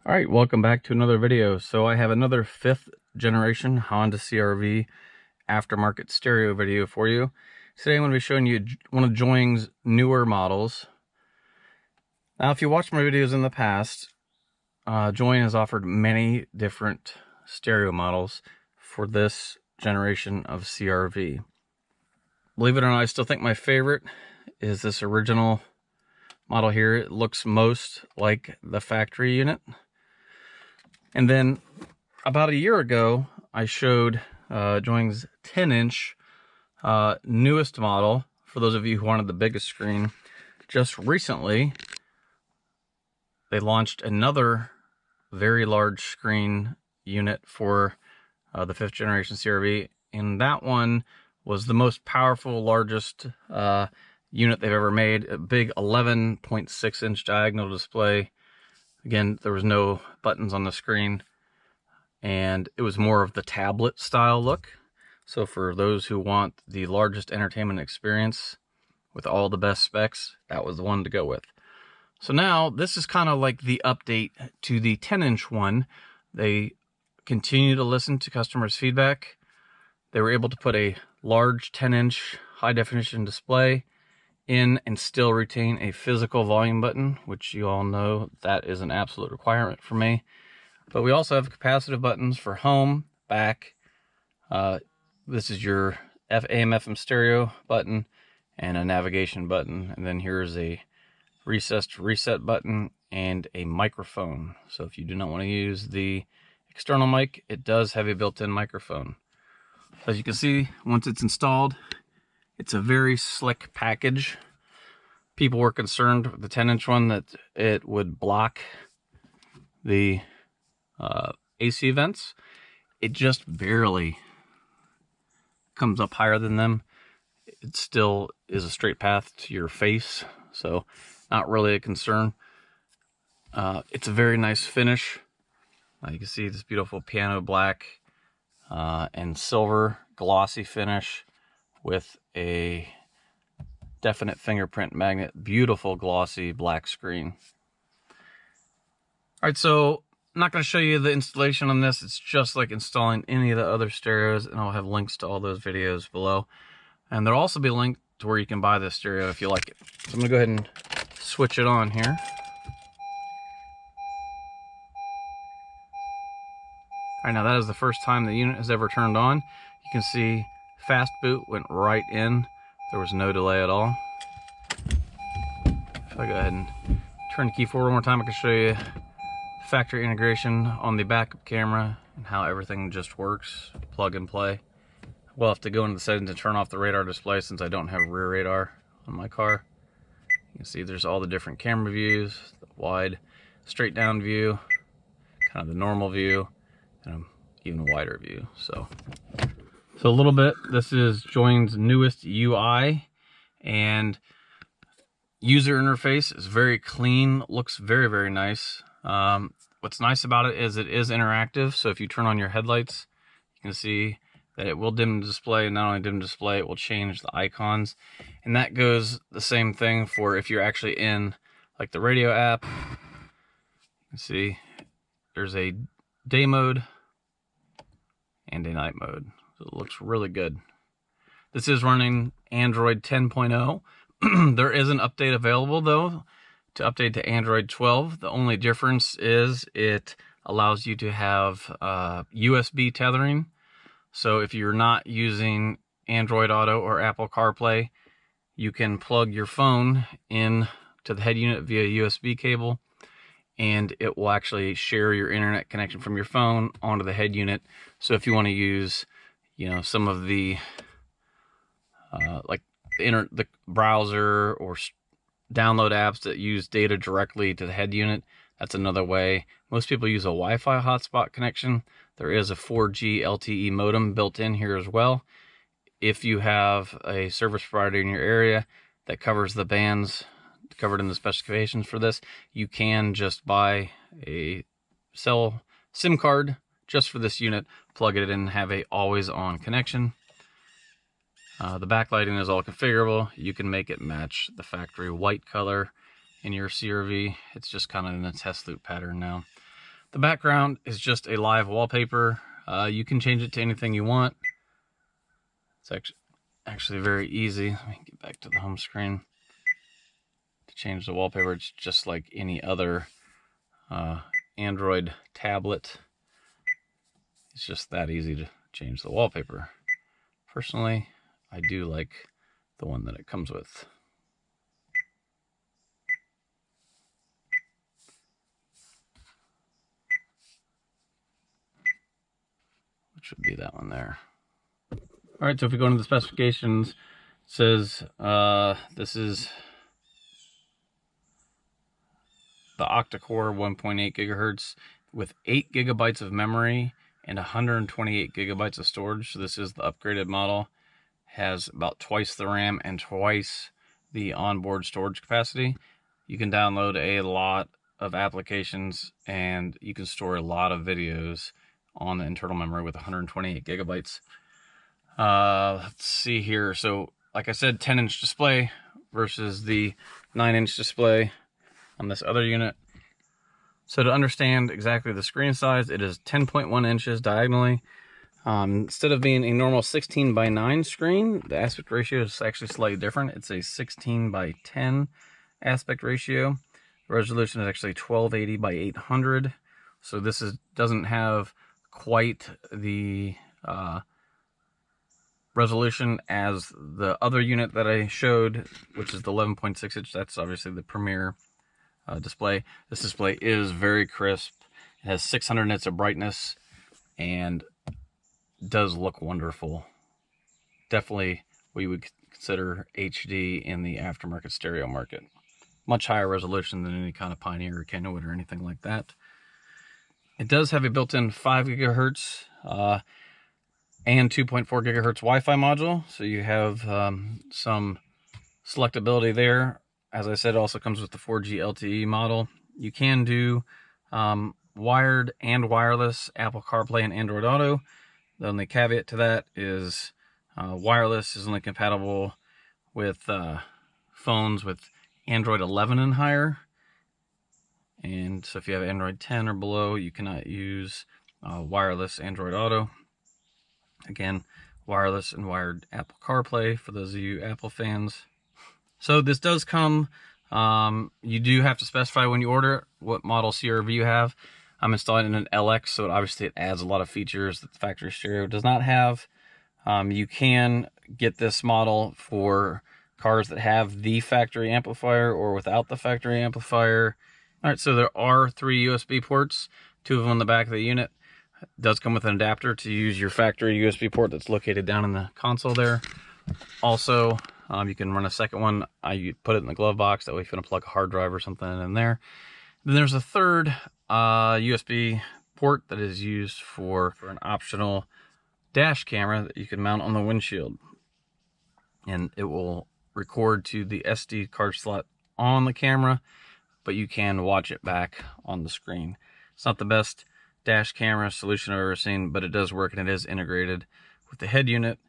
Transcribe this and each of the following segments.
All right, welcome back to another video. So I have another 5th generation Honda CR-V aftermarket stereo video for you. Today I'm going to be showing you one of Joying's newer models. Now, if you watched my videos in the past, Joying has offered many different stereo models for this generation of CR-V. Believe it or not, I still think my favorite is this original model here. It looks most like the factory unit. And then about a year ago, I showed Joying's 10-inch newest model. For those of you who wanted the biggest screen, just recently they launched another very large screen unit for the 5th generation CR-V, and that one was the most powerful, largest unit they've ever made. A big 11.6-inch diagonal display. Again, there was no buttons on the screen, and it was more of the tablet style look. So for those who want the largest entertainment experience with all the best specs, that was the one to go with. So now this is kind of like the update to the 10-inch one. They continue to listen to customers' feedback. They were able to put a large 10-inch high-definition display in and still retain a physical volume button, which you all know that is an absolute requirement for me. But we also have capacitive buttons for home, back. This is your AM/FM stereo button and a navigation button. And then here's a recess to reset button and a microphone. So if you do not want to use the external mic, it does have a built-in microphone. As you can see, once it's installed, it's a very slick package. People were concerned with the 10-inch one that it would block the AC vents. It just barely comes up higher than them. It still is a straight path to your face, so not really a concern. It's a very nice finish. You can see this beautiful piano black and silver glossy finish with a definite fingerprint magnet, beautiful glossy black screen. All right, so I'm not going to show you the installation on this. It's just like installing any of the other stereos, and I'll have links to all those videos below. And there'll also be a link to where you can buy this stereo if you like it. So I'm going to go ahead and switch it on here. All right, now that is the first time the unit has ever turned on. You can see fast boot went right in. There was no delay at all. If I go ahead and turn the key forward one more time, I can show you factory integration on the backup camera and how everything just works, plug and play. We'll have to go into the settings and turn off the radar display since I don't have rear radar on my car. You can see there's all the different camera views, the wide, straight down view, kind of the normal view, and an even wider view. So a little bit, this is Joying's newest UI, and user interface is very clean, looks very, very nice. What's nice about it is interactive, so if you turn on your headlights, you can see that it will dim the display, and not only dim display, it will change the icons. And that goes the same thing for if you're actually in like the radio app. You can see there's a day mode and a night mode. So it looks really good. This is running Android 10.0. There is an update available though to update to Android 12. The only difference is it allows you to have USB tethering. So if you're not using Android Auto or Apple Carplay, you can plug your phone in to the head unit via USB cable, and it will actually share your internet connection from your phone onto the head unit. So if you want to use, you know, some of the like the browser or download apps that use data directly to the head unit, that's another way. Most people use a Wi-Fi hotspot connection. There is a 4G LTE modem built in here as well. If you have a service provider in your area that covers the bands covered in the specifications for this, you can just buy a SIM card just for this unit, plug it in, and have a always-on connection. The backlighting is all configurable. You can make it match the factory white color in your CR-V. It's just kind of in a test loop pattern now. The background is just a live wallpaper. You can change it to anything you want. It's actually very easy. Let me get back to the home screen. To change the wallpaper, it's just like any other Android tablet. It's just that easy to change the wallpaper. Personally, I do like the one that it comes with. Which would be that one there. All right, so if we go into the specifications, it says this is the Octacore 1.8 gigahertz with 8 gigabytes of memory and 128 gigabytes of storage. So this is the upgraded model. Has about twice the RAM and twice the onboard storage capacity. You can download a lot of applications and you can store a lot of videos on the internal memory with 128 gigabytes. Let's see here. So like I said, 10-inch display versus the 9-inch display on this other unit. So to understand exactly the screen size, it is 10.1 inches diagonally. Instead of being a normal 16:9 screen, the aspect ratio is actually slightly different. It's a 16:10 aspect ratio. The resolution is actually 1280 by 800. So this doesn't have quite the resolution as the other unit that I showed, which is the 11.6 inch. That's obviously the premier display. This display is very crisp. It has 600 nits of brightness and does look wonderful. Definitely we would consider HD in the aftermarket stereo market. Much higher resolution than any kind of Pioneer or Kenwood or anything like that. It does have a built-in 5 gigahertz and 2.4 gigahertz Wi-Fi module, so you have some selectability there. As I said, it also comes with the 4G LTE model. You can do wired and wireless Apple Carplay and Android Auto. The only caveat to that is wireless is only compatible with phones with Android 11 and higher. And so if you have Android 10 or below, you cannot use wireless Android Auto. Again, wireless and wired Apple CarPlay for those of you Apple fans. So this does come, you do have to specify when you order it what model CRV you have. I'm installing in an LX, so obviously it adds a lot of features that the factory stereo does not have. You can get this model for cars that have the factory amplifier or without the factory amplifier. All right, so there are 3 USB ports, 2 of them on the back of the unit. It does come with an adapter to use your factory USB port that's located down in the console there. Also, you can run a second one. I put it in the glove box, that way if you want to plug a hard drive or something in there. Then there's a third USB port that is used for an optional dash camera that you can mount on the windshield. And it will record to the SD card slot on the camera, but you can watch it back on the screen. It's not the best dash camera solution I've ever seen, but it does work and it is integrated with the head unit,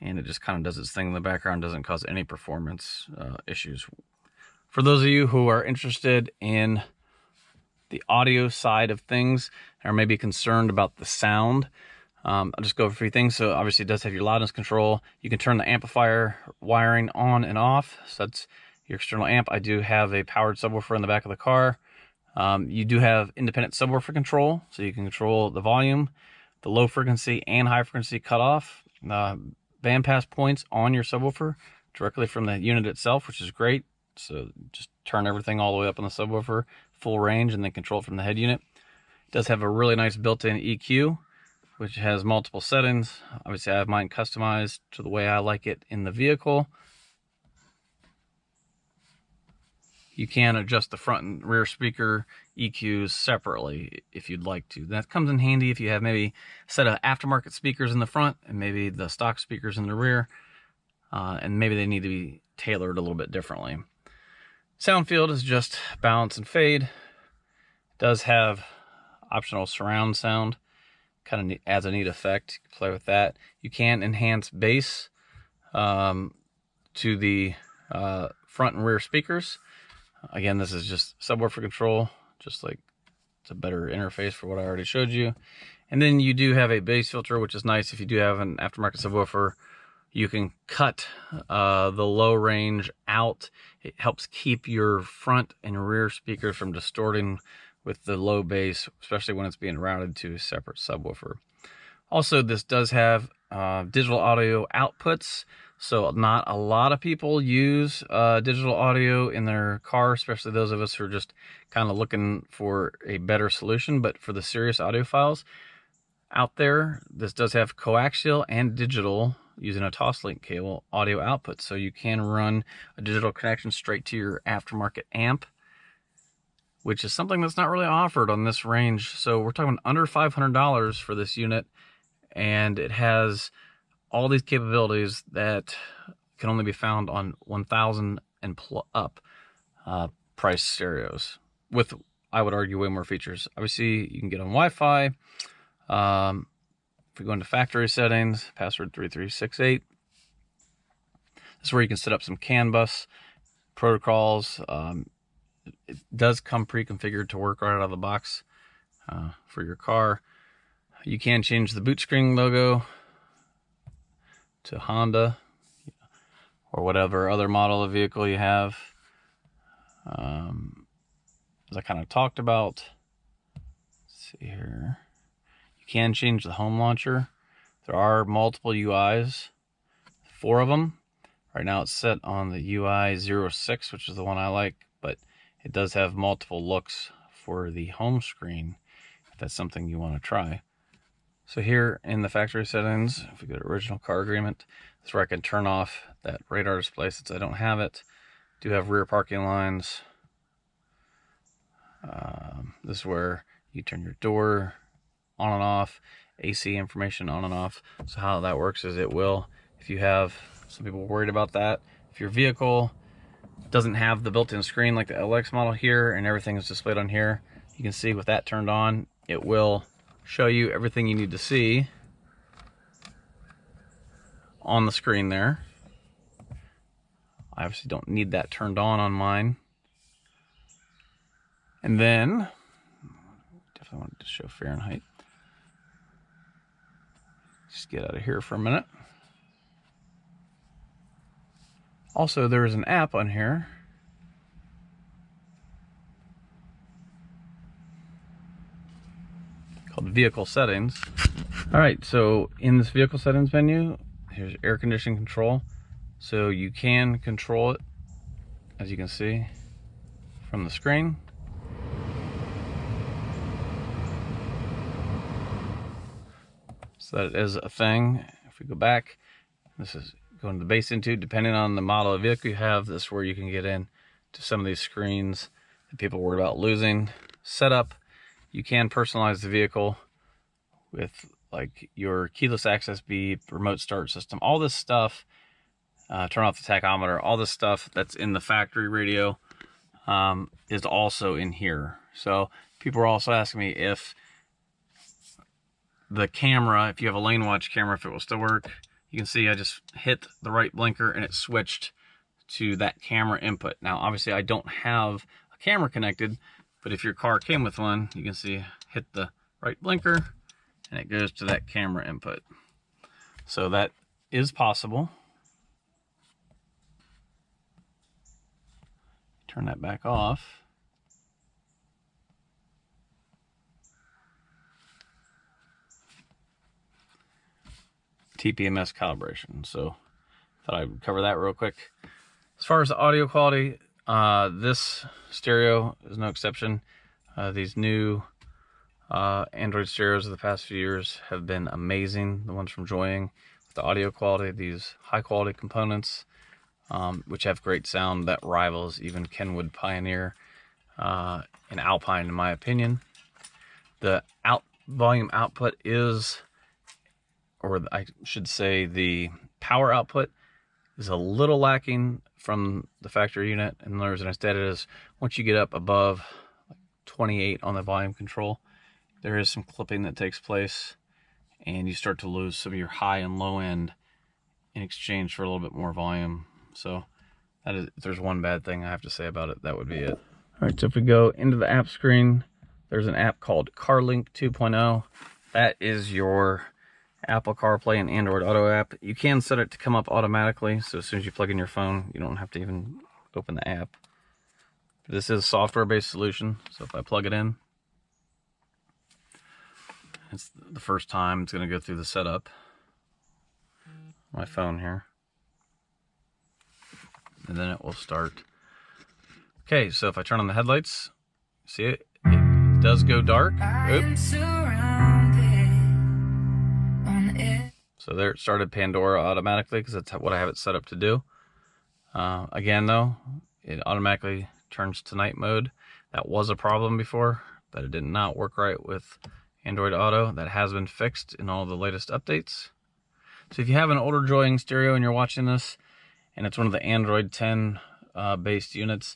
and it just kind of does its thing in the background, doesn't cause any performance issues. For those of you who are interested in the audio side of things, or maybe concerned about the sound, I'll just go over a few things. So obviously it does have your loudness control. You can turn the amplifier wiring on and off. So that's your external amp. I do have a powered subwoofer in the back of the car. You do have independent subwoofer control, so you can control the volume, the low frequency and high frequency cutoff, bandpass points on your subwoofer directly from the unit itself, which is great. So just turn everything all the way up on the subwoofer, full range, and then control it from the head unit. It does have a really nice built-in EQ, which has multiple settings. Obviously, I have mine customized to the way I like it in the vehicle. You can adjust the front and rear speaker EQs separately if you'd like to. That comes in handy if you have maybe a set of aftermarket speakers in the front and maybe the stock speakers in the rear, and maybe they need to be tailored a little bit differently. Sound field is just balance and fade. It does have optional surround sound, kind of adds a neat effect. You can play with that. You can enhance bass to the front and rear speakers. Again, this is just subwoofer control, just like It's a better interface for what I already showed you. And then you do have a bass filter, which is nice. If you do have an aftermarket subwoofer, you can cut the low range out. It helps keep your front and rear speakers from distorting with the low bass, especially when it's being routed to a separate subwoofer. Also, this does have digital audio outputs, so not a lot of people use digital audio in their car, especially those of us who are just kind of looking for a better solution. But for the serious audiophiles out there, this does have coaxial and digital using a Toslink cable audio output, so you can run a digital connection straight to your aftermarket amp, which is something that's not really offered on this range. So we're talking under $500 for this unit, and it has all these capabilities that can only be found on 1,000 and up price stereos, with, I would argue, way more features. Obviously, you can get on Wi-Fi. If we go into factory settings, password 3368. This is where you can set up some CAN bus protocols. It does come pre-configured to work right out of the box for your car. You can change the boot screen logo to Honda or whatever other model of vehicle you have. As I kind of talked about, let's see here. You can change the home launcher. There are multiple UIs, 4 of them. Right now it's set on the UI 06, which is the one I like, but it does have multiple looks for the home screen if that's something you want to try. So here in the factory settings, if we go to original car agreement, that's where I can turn off that radar display since I don't have it. Do have rear parking lines. This is where you turn your door on and off, AC information on and off. So how that works is it will, if you have, some people worried about that, if your vehicle doesn't have the built-in screen like the LX model here and everything is displayed on here, you can see with that turned on, it will show you everything you need to see on the screen there. I obviously don't need that turned on mine. And then, definitely wanted to show Fahrenheit. Just get out of here for a minute. Also, there is an app on here called Vehicle Settings. All right, so in this Vehicle Settings menu, here's air conditioning control. So you can control it, as you can see, from the screen. So that is a thing. If we go back, this is going to the base into, depending on the model of vehicle you have, this is where you can get in to some of these screens that people worry about losing. Setup, you can personalize the vehicle with like your keyless access beep, remote start system, all this stuff. Turn off the tachometer, all this stuff that's in the factory radio is also in here. So people are also asking me if the camera, if you have a lane watch camera, if it will still work. You can see I just hit the right blinker and it switched to that camera input. Now, obviously I don't have a camera connected, but if your car came with one, you can see hit the right blinker and it goes to that camera input. So that is possible. Turn that back off. TPMS calibration. So thought I'd cover that real quick. As far as the audio quality, this stereo is no exception. These new Android stereos of the past few years have been amazing. The ones from Joying, with the audio quality, these high quality components, which have great sound that rivals even Kenwood Pioneer and Alpine, in my opinion. The volume output is, or I should say the power output is a little lacking from the factory unit. And the reason I stated is once you get up above 28 on the volume control, there is some clipping that takes place and you start to lose some of your high and low end in exchange for a little bit more volume. So that is, if there's one bad thing I have to say about it, that would be it. All right, so if we go into the app screen, there's an app called CarLink 2.0. That is your Apple CarPlay and Android Auto app. You can set it to come up automatically, so as soon as you plug in your phone, you don't have to even open the app. This is a software-based solution, so if I plug it in, it's the first time it's going to go through the setup. My phone here. And then it will start. Okay, so if I turn on the headlights, see it? It does go dark. Oops. So there it started Pandora automatically because that's what I have it set up to do. Again though, it automatically turns to night mode. That was a problem before, that it did not work right with Android Auto. That has been fixed in all the latest updates. So if you have an older Joying stereo and you're watching this, and it's one of the Android 10 based units,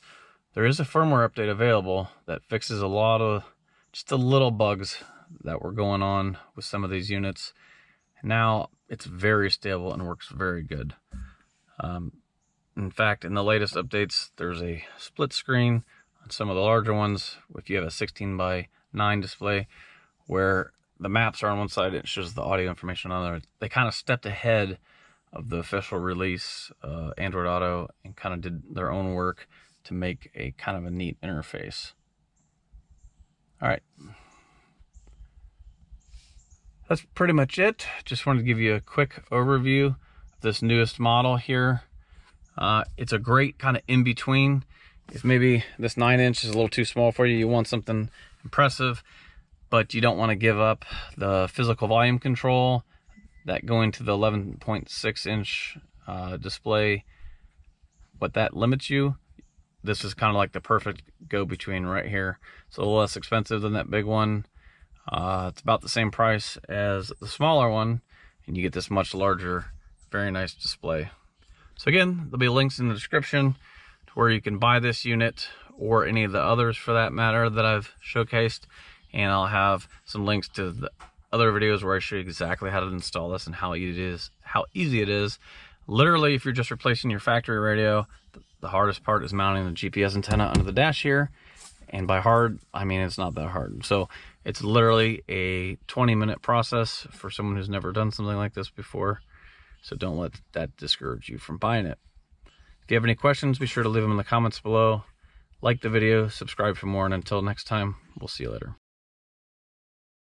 there is a firmware update available that fixes a lot of just the little bugs that were going on with some of these units. Now it's very stable and works very good. In fact, in the latest updates, there's a split screen on some of the larger ones. If you have a 16:9 display, where the maps are on one side, it shows the audio information on the other. They kind of stepped ahead of the official release, Android Auto, and kind of did their own work to make a kind of a neat interface. All right. That's pretty much it. Just wanted to give you a quick overview of this newest model here. It's a great kind of in-between. If maybe this 9-inch is a little too small for you, you want something impressive, but you don't want to give up the physical volume control that going to the 11.6-inch display, what that limits you. This is kind of like the perfect go-between right here. It's a little less expensive than that big one. It's about the same price as the smaller one, and you get this much larger, very nice display. So again, there'll be links in the description to where you can buy this unit, or any of the others for that matter that I've showcased. And I'll have some links to the other videos where I show you exactly how to install this and how easy it is. Literally, if you're just replacing your factory radio, the hardest part is mounting the GPS antenna under the dash here. And by hard, I mean it's not that hard. So it's literally a 20-minute process for someone who's never done something like this before. So don't let that discourage you from buying it. If you have any questions, be sure to leave them in the comments below. Like the video, subscribe for more, and until next time, we'll see you later.